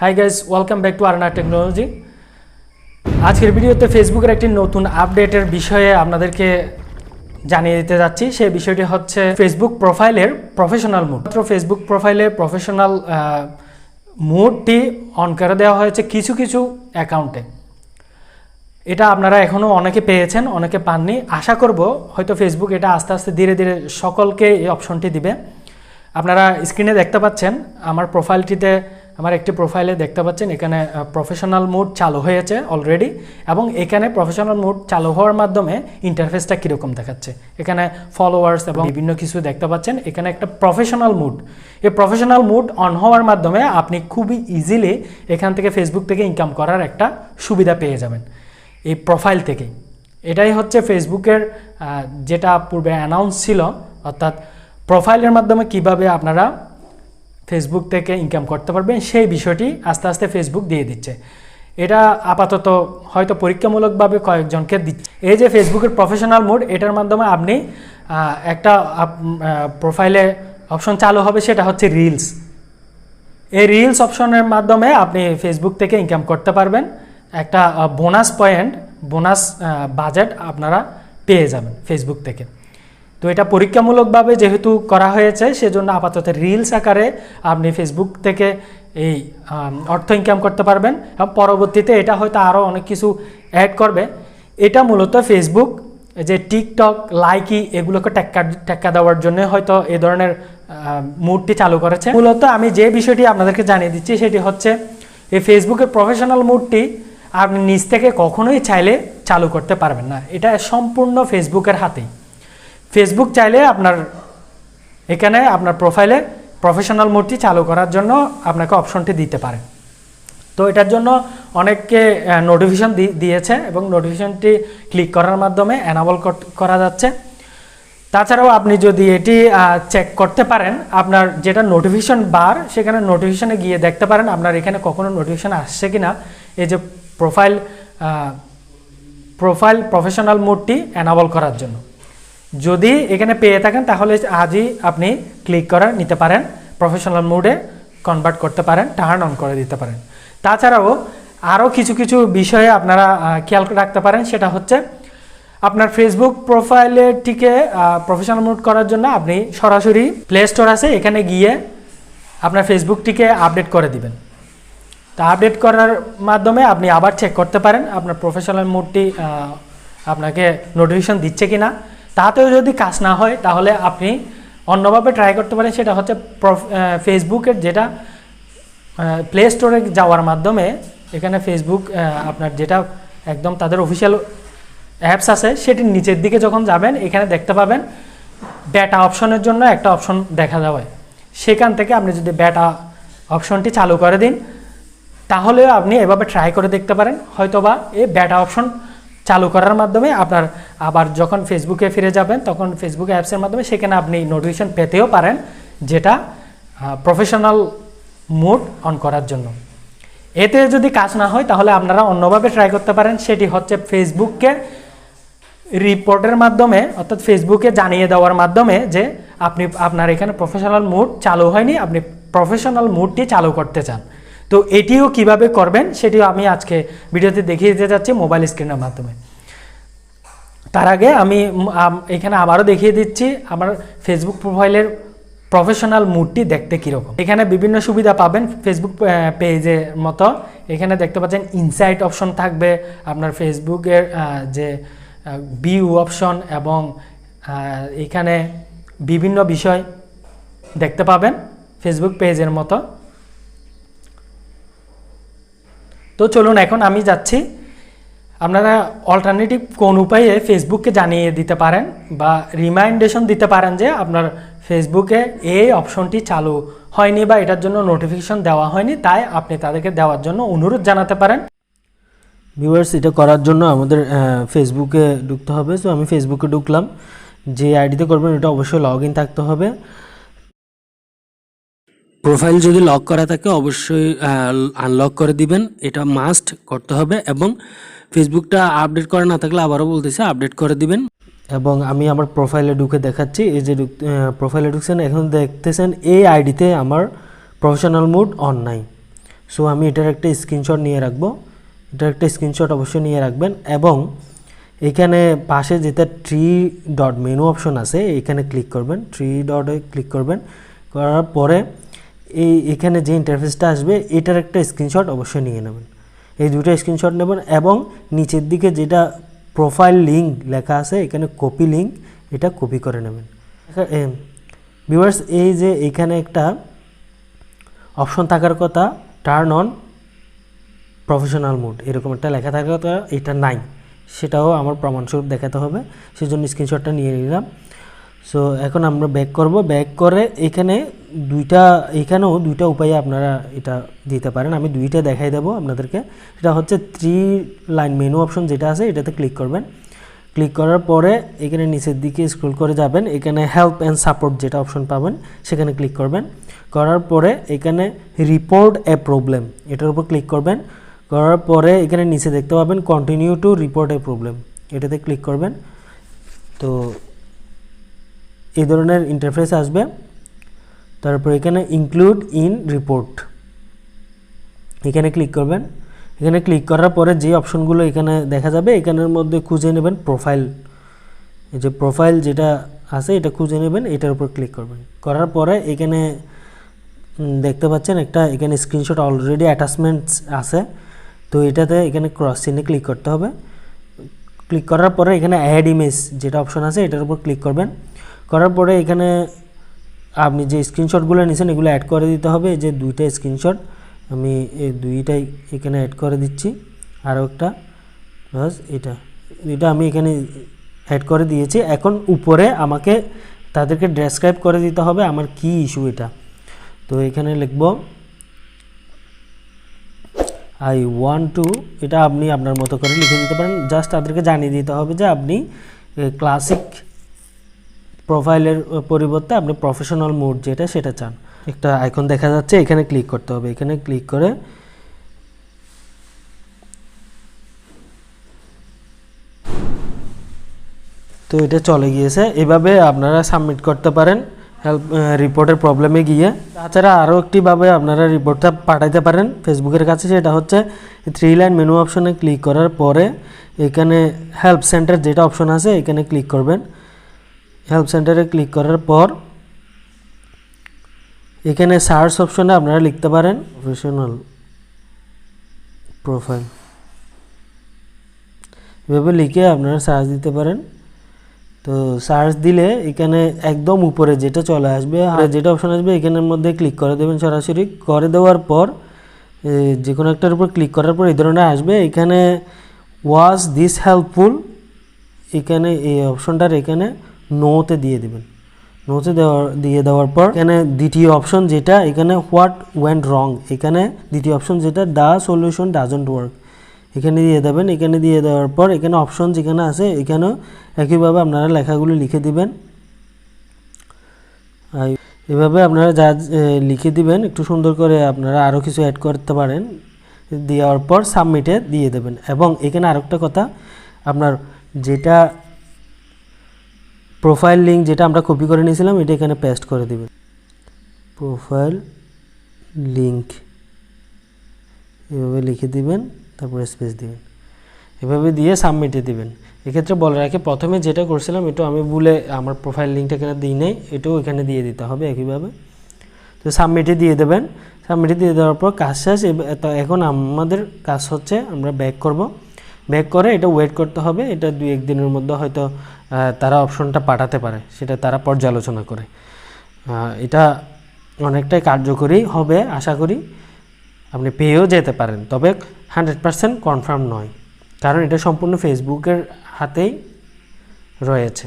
Hi guys, welcome back to RNR technology. আজকের ভিডিওতে ফেসবুকের একটি নতুন আপডেটের বিষয়ে আপনাদেরকে জানিয়ে দিতে যাচ্ছি। সেই বিষয়টি হচ্ছে ফেসবুক প্রোফাইলের প্রফেশনাল মুড। মাত্র ফেসবুক প্রোফাইলে প্রফেশনাল মুডটি অন করে দেওয়া হয়েছে কিছু কিছু অ্যাকাউন্টে। এটা আপনারা এখনও অনেকে পেয়েছেন, অনেকে পাননি। আশা করব হয়তো ফেসবুক এটা আস্তে আস্তে ধীরে ধীরে সকলকে এই অপশনটি দিবে। আপনারা স্ক্রিনে দেখতে পাচ্ছেন আমার প্রোফাইলটিতে, আমার একটি প্রোফাইলে দেখতে পাচ্ছেন এখানে প্রফেশনাল মুড চালু হয়েছে অলরেডি, এবং এখানে প্রফেশনাল মুড চালু হওয়ার মাধ্যমে ইন্টারফেসটা কীরকম দেখাচ্ছে। এখানে ফলোয়ার্স এবং বিভিন্ন কিছু দেখতে পাচ্ছেন। এখানে একটা প্রফেশনাল মুড, এই প্রফেশনাল মুড অন হওয়ার মাধ্যমে আপনি খুবই ইজিলি এখান থেকে ফেসবুক থেকে ইনকাম করার একটা সুবিধা পেয়ে যাবেন এই প্রোফাইল থেকে। এটাই হচ্ছে ফেসবুকের যেটা পূর্বে অ্যানাউন্স ছিল, অর্থাৎ প্রোফাইলের মাধ্যমে কিভাবে আপনারা ফেসবুক থেকে ইনকাম করতে পারবেন সেই বিষয়টি আস্তে আস্তে ফেসবুক দিয়ে দিচ্ছে। এটা আপাতত হয়তো পরীক্ষামূলকভাবে কয়েকজনকে দিচ্ছে। এই যে ফেসবুকের প্রফেশনাল মোড, এটার মাধ্যমে আপনি একটা প্রোফাইলে অপশন চালু হবে, সেটা হচ্ছে রিলস। এই রিলস অপশনের মাধ্যমে আপনি ফেসবুক থেকে ইনকাম করতে পারবেন। একটা বোনাস পয়েন্ট, বোনাস বাজেট আপনারা পেয়ে যাবেন ফেসবুক থেকে। তো এটা পরীক্ষামূলকভাবে যেহেতু করা হয়েছে, সেজন্য আপাতত রিলস আকারে আপনি ফেসবুক থেকে এই অর্থ ইনকাম করতে পারবেন, এবং পরবর্তীতে এটা হয়তো আরও অনেক কিছু অ্যাড করবে। এটা মূলত ফেসবুক যে টিকটক, লাইকি এগুলোকে টেক্কা দেওয়ার জন্য হয়তো এ ধরনের মুডটি চালু করেছে। মূলত আমি যে বিষয়টি আপনাদেরকে জানিয়ে দিচ্ছি সেটি হচ্ছে এই ফেসবুকের প্রফেশনাল মুডটি আপনি নিজ থেকে কখনোই চাইলে চালু করতে পারবেন না। এটা সম্পূর্ণ ফেসবুকের হাতেই। ফেসবুক চাইলে আপনার এখানে আপনার প্রোফাইলে প্রফেশনাল মোডটি চালু করার জন্য আপনাকে অপশনটি দিতে পারে। তো এটার জন্য অনেককে নোটিফিকেশন দিয়েছে, এবং নোটিফিকেশনটি ক্লিক করার মাধ্যমে এনাবল করা যাচ্ছে। তাছাড়াও আপনি যদি এটি চেক করতে পারেন, আপনার যেটা নোটিফিকেশন বার, সেখানে নোটিফিকেশনে গিয়ে দেখতে পারেন আপনার এখানে কখনো নোটিফিকেশন আসছে কিনা। এই যে প্রোফাইল প্রফেশনাল মোডটি এনাবল করার জন্য যদি এখানে পেয়ে থাকেন, তাহলে আজই আপনি ক্লিক করে নিতে পারেন, প্রফেশনাল মোডে কনভার্ট করতে পারেন, টার্ন অন করে দিতে পারেন। তাছাড়াও আরও কিছু কিছু বিষয়ে আপনারা খেয়াল রাখতে পারেন, সেটা হচ্ছে আপনার ফেসবুক প্রোফাইলেরটিকে প্রফেশনাল মোড করার জন্য আপনি সরাসরি প্লে স্টোর আছে, এখানে গিয়ে আপনার ফেসবুকটিকে আপডেট করে দিবেন। তা আপডেট করার মাধ্যমে আপনি আবার চেক করতে পারেন আপনার প্রফেশনাল মোডটি আপনাকে নোটিফিকেশন দিচ্ছে কিনা। তাতেও যদি কাজ না হয়, তাহলে আপনি অন্যভাবে ট্রাই করতে পারেন। সেটা হচ্ছে ফেসবুকের যেটা প্লে স্টোরে যাওয়ার মাধ্যমে, এখানে ফেসবুক আপনার যেটা একদম তাদের অফিসিয়াল অ্যাপস আছে, সেটির নিচের দিকে যখন যাবেন, এখানে দেখতে পাবেন বেটা অপশনের জন্য একটা অপশন দেখা যাবে। সেখান থেকে আপনি যদি বেটা অপশনটি চালু করে দিন, তাহলে আপনি এভাবে ট্রাই করে দেখতে পারেন। হয়তোবা এই বেটা অপশন চালু করার মাধ্যমে আপনার আবার যখন ফেসবুকে ফিরে যাবেন, তখন ফেসবুক অ্যাপসের মাধ্যমে সেখানে আপনি নোটিফিকেশন পেতেও পারেন, যেটা প্রফেশনাল মোড অন করার জন্য। এতে যদি কাজ না হয়, তাহলে আপনারা অন্যভাবে ট্রাই করতে পারেন। সেটি হচ্ছে ফেসবুককে রিপোর্টের মাধ্যমে, অর্থাৎ ফেসবুকে জানিয়ে দেওয়ার মাধ্যমে যে আপনার এখানে প্রফেশনাল মোড চালু হয়নি, আপনি প্রফেশনাল মোডটি চালু করতে চান। তো এটিও কিভাবে করবেন সেটিও আমি আজকে ভিডিওতে দেখিয়ে দিতে যাচ্ছি মোবাইল স্ক্রিনের মাধ্যমে। তার আগে আমি এখানে আবারও দেখিয়ে দিচ্ছি আমার ফেসবুক প্রোফাইলের প্রফেশনাল মুডটি দেখতে কীরকম। এখানে বিভিন্ন সুবিধা পাবেন ফেসবুক পেজের মতো। এখানে দেখতে পাচ্ছেন ইনসাইট অপশন থাকবে, আপনার ফেসবুকের যে ভিউ অপশন, এবং এখানে বিভিন্ন বিষয় দেখতে পাবেন ফেসবুক পেজের মতো। তো চলুন, এখন আমি যাচ্ছি। আপনারা অল্টারনেটিভ কোন উপায়ে ফেসবুককে জানিয়ে দিতে পারেন বা রিমাইন্ডেশন দিতে পারেন যে আপনার ফেসবুকে এই অপশনটি চালু হয়নি বা এটার জন্য নোটিফিকেশন দেওয়া হয়নি, তাই আপনি তাদেরকে দেওয়ার জন্য অনুরোধ জানাতে পারেন। ভিউয়ার্স, এটা করার জন্য আমাদের ফেসবুকে ঢুকতে হবে। সো আমি ফেসবুকে ঢুকলাম। যে আইডিতে করবেন এটা অবশ্যই লগ ইন থাকতে হবে। প্রোফাইল যদি লক করা থাকে, অবশ্যই আনলক করে দিবেন, এটা মাস্ট করতে হবে। এবং ফেসবুকটা আপডেট করা না থাকলে আবারও বলতেছে আপডেট করে দিবেন। এবং আমি আমার প্রোফাইলে ঢুকে দেখাচ্ছি। এই যে প্রোফাইলে ঢুকছেন, এখন দেখতেছেন এই আইডিতে আমার প্রফেশনাল মোড অন নাই। সো আমি এটার একটা স্ক্রিনশট নিয়ে রাখবো, এটার একটা স্ক্রিনশট অবশ্যই নিয়ে রাখবেন। এবং এখানে পাশে যেটা 3 ডট মেনু অপশন আছে এখানে ক্লিক করবেন, 3 ডটে ক্লিক করবেন, করার পরে এখানে যে ইন্টারফেসটা আসবে এটার একটা স্ক্রিনশট অবশ্যই নিয়ে নেবেন। এই দুটো স্ক্রিনশট নেবেন এবং নিচের দিকে যেটা প্রোফাইল লিঙ্ক লেখা আছে এখানে কপি লিঙ্ক, এটা কপি করে নেবেন। ভিউয়ার্স, এই যে এখানে একটা অপশন থাকার কথা টার্ন অন প্রফেশনাল মোড, এরকম একটা লেখা থাকার কথা, এটা নাই, সেটাও আমার প্রমাণস্বরূপ দেখাতে হবে, সেজন্য স্ক্রিনশটটা নিয়ে নিলাম। সো এখন আমরা ব্যাক করব, ব্যাক করে এখানেও দুইটা উপায়ে আপনারা এটা দিতে পারেন, আমি দুইটা দেখাই দেবো আপনাদেরকে। এটা হচ্ছে 3 লাইন মেনু অপশন যেটা আছে এটাতে ক্লিক করবেন, ক্লিক করার পরে এখানে নিচের দিকে স্ক্রল করে যাবেন, এখানে হেল্প অ্যান্ড সাপোর্ট যেটা অপশন পাবেন সেখানে ক্লিক করবেন, করার পরে এখানে রিপোর্ট এ প্রবলেম এটার উপর ক্লিক করবেন, করার পরে এখানে নিচে দেখতে পাবেন continue to report A problem, এটাতে ক্লিক করবেন। তো এই ধরনের ইন্টারফেস আসবে। তারপর এখানে ইনক্লুড ইন রিপোর্ট এখানে ক্লিক করবেন, এখানে ক্লিক করার পরে যে অপশনগুলো এখানে দেখা যাবে এখানের মধ্যে খুঁজে নেবেন প্রোফাইল, এই যে প্রোফাইল যেটা আছে এটা খুঁজে নেবেন, এটার উপর ক্লিক করবেন, করার পরে এখানে দেখতে পাচ্ছেন একটা এখানে স্ক্রিনশট অলরেডি অ্যাটাচমেন্টস আছে, তো এটাতে এখানে ক্রস চিহ্নে ক্লিক করতে হবে। ক্লিক করার পরে এখানে অ্যাড ইমেজ যেটা অপশন আছে এটার উপর ক্লিক করবেন, করার পরে এখানে আপনি যে স্ক্রিনশটগুলো নিয়েছেন এগুলো অ্যাড করে দিতে হবে। এই যে দুইটা স্ক্রিনশট আমি এই দুইটাই এখানে অ্যাড করে দিচ্ছি, আরও একটা প্লাস এটা আমি এখানে অ্যাড করে দিয়েছি। এখন উপরে আমাকে তাদেরকে ডেসক্রাইব করে দিতে হবে আমার কি ইস্যু এটা, তো এখানে লিখব আই ওয়ান্ট টু, এটা আপনি আপনার মতো করে লিখে দিতে পারেন, জাস্ট তাদেরকে জানিয়ে দিতে হবে যে আপনি ক্লাসিক প্রোফাইলের পরিবর্তে আপনি প্রফেশনাল মোড যেটা সেটা চান। একটা আইকন দেখা যাচ্ছে, এখানে ক্লিক করতে হবে, এখানে ক্লিক করে তো এটা চলে গিয়েছে। এভাবে আপনারা সাবমিট করতে পারেন হেল্প রিপোর্টের প্রবলেমে গিয়ে। তাছাড়া আরও একটিভাবে আপনারা রিপোর্টটা পাঠাইতে পারেন ফেসবুকের কাছে, সেটা হচ্ছে 3 লাইন মেনু অপশনে ক্লিক করার পরে এখানে হেল্প সেন্টার যেটা অপশন আছে এখানে ক্লিক করবেন, হেল্প সেন্টারে ক্লিক করার পর এখানে সার্চ অপশনে আপনারা লিখতে পারেন প্রফেশনাল প্রোফাইল, এভাবে লিখে আপনারা সার্চ দিতে পারেন। তো সার্চ দিলে এখানে একদম উপরে যেটা চলে আসবে আর যেটা অপশন আসবে এখানের মধ্যে ক্লিক করে দেবেন, সরাসরি করে দেওয়ার পর যে কোনো একটার উপর ক্লিক করার পর এই ধরনের আসবে। এখানে ওয়াজ দিস হেল্পফুল, এখানে এই অপশনটার এখানে নোতে দিয়ে দেবেন, নোতে দিয়ে দেওয়ার পর এখানে দ্বিতীয় অপশন যেটা এখানে হোয়াট ওয়েন্ট রং, এখানে দ্বিতীয় অপশন যেটা দ্য সলিউশন ডাজন্ট ওয়ার্ক, এখানে দিয়ে দেবেন। এখানে দিয়ে দেওয়ার পর এখানে অপশন যেখানে আছে এখানেও একইভাবে আপনারা লেখাগুলো লিখে দিবেন। এভাবে আপনারা যা লিখে দিবেন একটু সুন্দর করে আপনারা আরও কিছু অ্যাড করতে পারেন, দেওয়ার পর সাবমিটে দিয়ে দেবেন। এবং এখানে আরেকটা কথা, আপনার যেটা প্রোফাইল লিঙ্ক যেটা আমরা কপি করে নিয়েছিলাম এটা এখানে পেস্ট করে দিবেন, প্রোফাইল লিঙ্ক এভাবে লিখে দিবেন, তারপর স্পেস দিবেন, এভাবে দিয়ে সাবমিটে দিবেন। এক্ষেত্রে বলে রাখি প্রথমে যেটা করছিলাম এটা আমি ভুলে আমার প্রোফাইল লিঙ্কটা এখানে দিই নেই, এটাও এখানে দিয়ে দিতে হবে একইভাবে। তো সাবমিটে দিয়ে দেবেন, সাবমিটে দিয়ে দেওয়ার পর কাজ শেষ। এখন আমাদের কাজ হচ্ছে আমরা ব্যাক করব, ব্যাক করে এটা ওয়েট করতে হবে, এটা 2-1 দিনের মধ্যে হয়তো তারা অপশনটা পাঠাতে পারে, সেটা তারা পর্যালোচনা করে। এটা অনেকটাই কার্যকরী হবে আশা করি, আপনি পেয়েও যেতে পারেন, তবে 100% কনফার্ম নয়, কারণ এটা সম্পূর্ণ ফেসবুকের হাতেই রয়েছে।